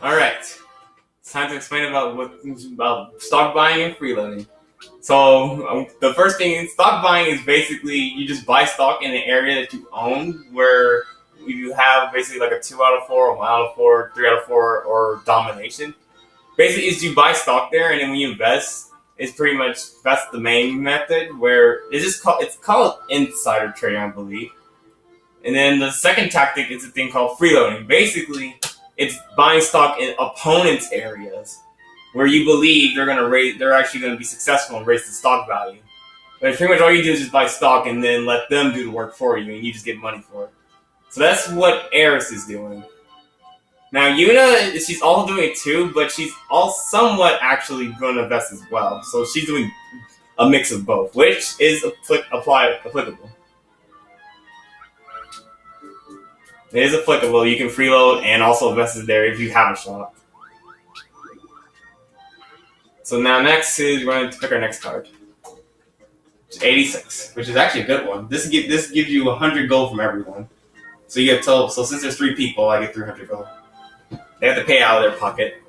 Alright, it's time to explain about stock buying and freeloading. So the first thing in stock buying is basically you just buy stock in the area that you own, where you have basically like a 2 out of 4, 1 out of 4, 3 out of 4, or domination. Basically, is you buy stock there, and then when you invest, it's pretty much that's the main method. Where it's called insider trading, I believe. And then the second tactic is a thing called freeloading. Basically, it's buying stock in opponents' areas where you believe they're actually gonna be successful and raise the stock value. But pretty much all you do is just buy stock and then let them do the work for you, and you just get money for it. So that's what Aeris is doing. Now Yuna, she's also doing it too, but she's all somewhat actually going to invest as well. So she's doing a mix of both, which is applicable. It is applicable. You can freeload and also invest it there if you have a shop. So now next is we're going to pick our next card. 86, which is actually a good one. This gives you 100 gold from everyone. So you get total. So since there's 3 people, I get 300 gold. They have to pay out of their pocket.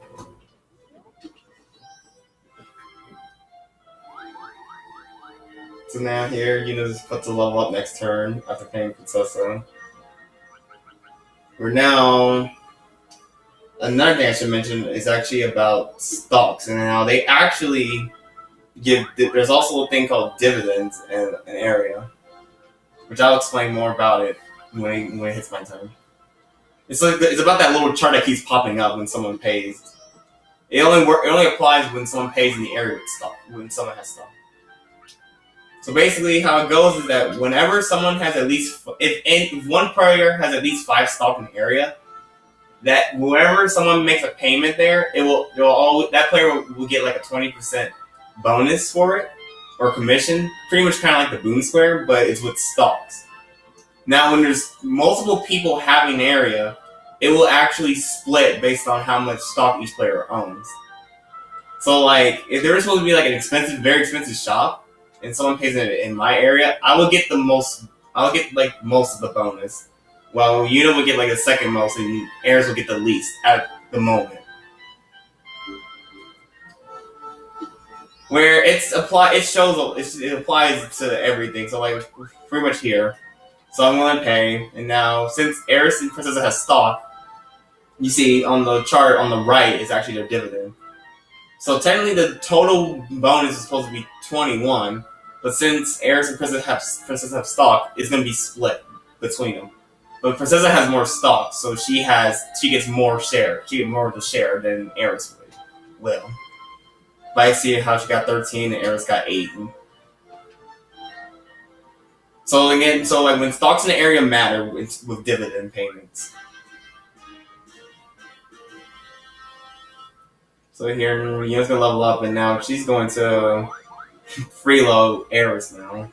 So now here, just put the level up next turn after paying Princessa. We're now. Another thing I should mention is actually about stocks, and how they actually give. There's also a thing called dividends in an area, which I'll explain more about it when it hits my turn. It's about that little chart that keeps popping up when someone pays. It only applies when someone pays in the area with stock, when someone has stock. So basically, how it goes is that whenever someone has at least, if one player has at least 5 stock in the area, that whenever someone makes a payment there, that player will get like a 20% bonus for it, or commission, pretty much kind of like the Boon Square, but it's with stocks. Now, when there's multiple people having an area, it will actually split based on how much stock each player owns. So, like, if there was supposed to be like an very expensive shop, and someone pays it in my area, I will get the most. I'll get like most of the bonus, while Yuna will get like the second most, and Aeris will get the least at the moment. Where it applies to everything. So like pretty much here. So I'm going to pay, and now since Aeris and Princessa has stock, you see on the chart on the right is actually their dividend. So technically the total bonus is supposed to be 21, but since Aeris and Princessa have stock, it's going to be split between them. But Princessa has more stock, so she gets more share. She gets more of the share than Aeris will. But I see how she got 13 and Aeris got 8. So like when stocks in the area matter with dividend payments. So here, Yuna's gonna level up, and now she's going to freeload Aeris now,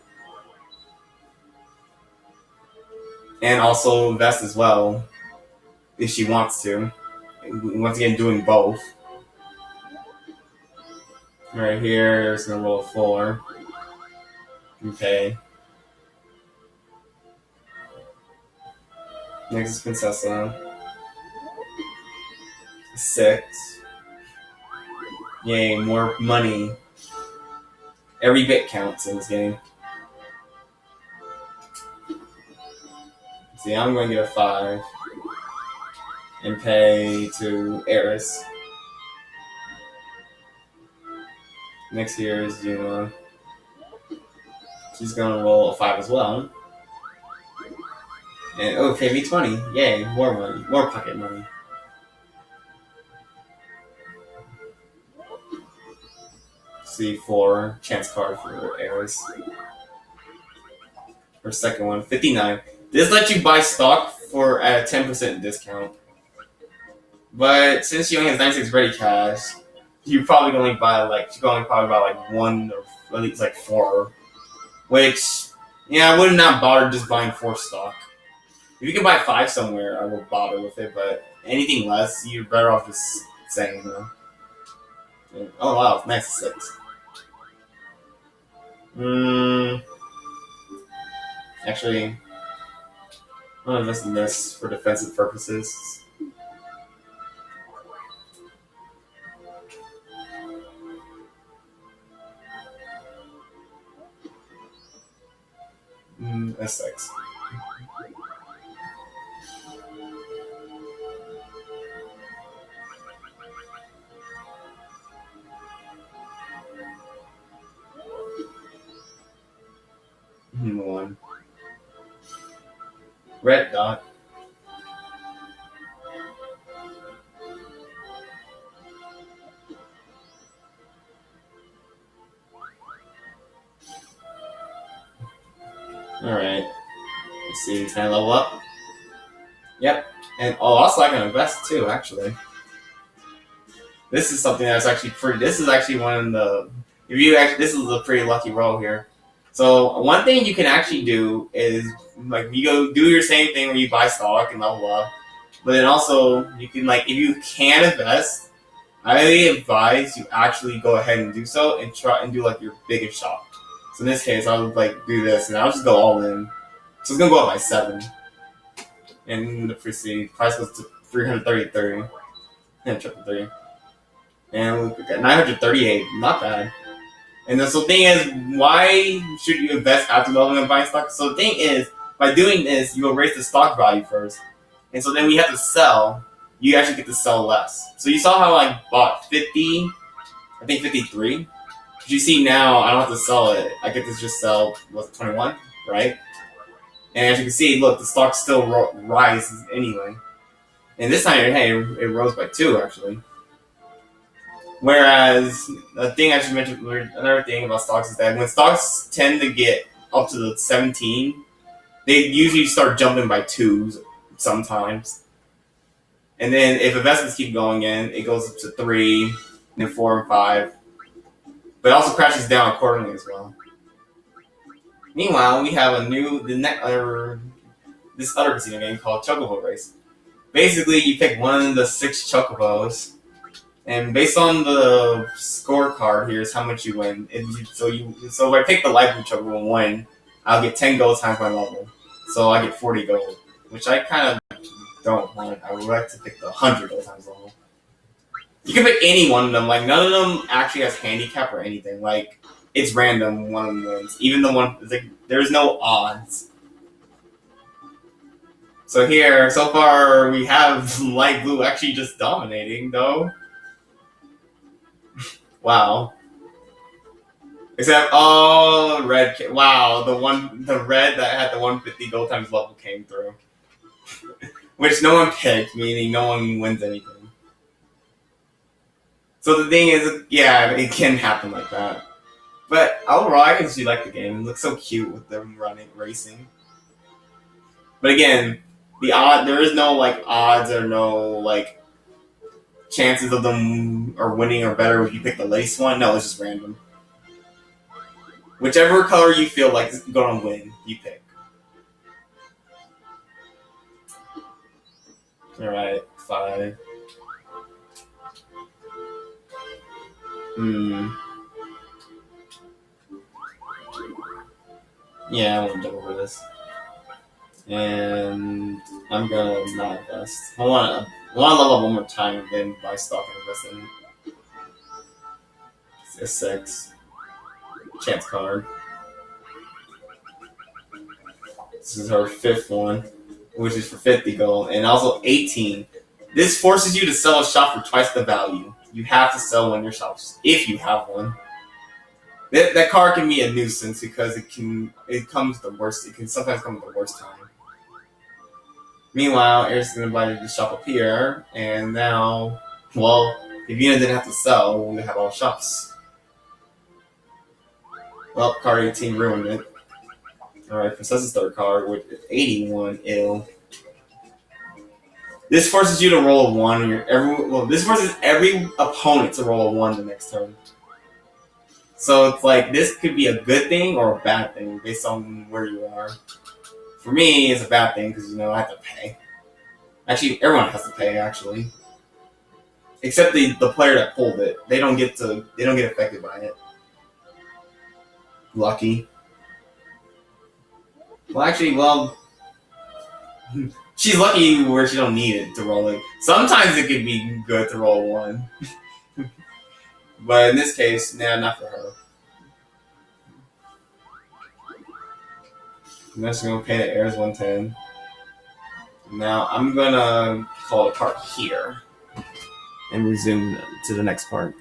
and also invest as well if she wants to. Once again, doing both. Right here, it's gonna roll a 4. Okay. Next is Princessa. 6. Yay, more money. Every bit counts in this game. See, I'm going to get a 5. And pay to Aeris. Next here is Yuna. She's going to roll a 5 as well. And pay me 20. Yay, more money. More pocket money. C4 chance card for Aeris. Her second one, 59. This lets you buy stock at a 10% discount. But since she only has 96 ready cash, you probably can only buy like 1 or at least like 4. Which, yeah, I would not bother just buying 4 stock. If you can buy 5 somewhere, I will bother with it, but anything less, you're better off just saying no. Oh wow, nice 6. Actually, I'm gonna invest in this for defensive purposes. That's 6. One. Red dot. Alright. Let's see, can I level up? Yep. And also I can invest too, actually. This is something that's actually pretty. This is actually one of the. If you actually, this is a pretty lucky roll here. So one thing you can actually do is like you go do your same thing where you buy stock and level up, but then also you can like if you can invest, I highly advise you actually go ahead and do so and try and do like your biggest shot. So in this case, I would like do this and I'll just go all in. So it's gonna go up by 7, and the price goes to 333 and triple 3. And we got 938, not bad. And so the thing is, why should you invest after leveling and buying stock? So the thing is, by doing this, you will raise the stock value first. And so then when you have to sell, you actually get to sell less. So you saw how I bought 50, I think 53. But you see now, I don't have to sell it. I get to just sell, what's it, 21, right? And as you can see, look, the stock still rises anyway. And this time, hey, it rose by 2, actually. Whereas, the thing I should mention, another thing about stocks is that when stocks tend to get up to the 17, they usually start jumping by 2s sometimes. And then if investments keep going in, it goes up to 3, and then 4 and 5. But it also crashes down accordingly as well. Meanwhile, we have this other casino game called Chocobo Race. Basically, you pick one of the 6 chocobos, and based on the scorecard, here's how much you win. So if I pick the light blue chocobo and win, I'll get 10 gold times my level. So I get 40 gold, which I kind of don't want. I would like to pick the 100 gold times level. You can pick any one of them. Like none of them actually has handicap or anything. Like it's random. One of them wins. Even the one like there's no odds. So here, so far, we have light blue actually just dominating, though. Wow. Except, oh, red. Wow, the red that had the 150 gold times level came through. Which no one picked, meaning no one wins anything. So the thing is, yeah, it can happen like that. But overall, I actually like the game. It looks so cute with them racing. But again, there is no like odds or no like chances of them or winning or better if you pick the lace one. No, it's just random. Whichever color you feel like is gonna win, you pick. Alright, 5. Yeah, I want to jump over this. And I'm gonna not invest. I want to level up one more time and then buy stock and invest in it. It's a 6. Chance card. This is our 5th one, which is for 50 gold, and also 18. This forces you to sell a shop for twice the value. You have to sell one of your shops if you have one. That card can be a nuisance because it can sometimes come at the worst time. Meanwhile, Aeris is going to buy the shop up here, and now, well, if Yuna didn't have to sell, we would have all shops. Well, card 18 ruined it. Alright, Princessa's 3rd card with 81 ill. This forces you to roll a 1. This forces every opponent to roll a 1 the next turn. So it's like, this could be a good thing or a bad thing based on where you are. For me, it's a bad thing because, I have to pay. Actually, everyone has to pay, actually. Except the player that pulled it. They don't get affected by it. Lucky. Well, actually, she's lucky where she don't need it to roll it. Sometimes it could be good to roll 1. But in this case, nah, not for her. I'm just gonna pay the Aeris 110. Now I'm gonna call a part here and resume to the next part.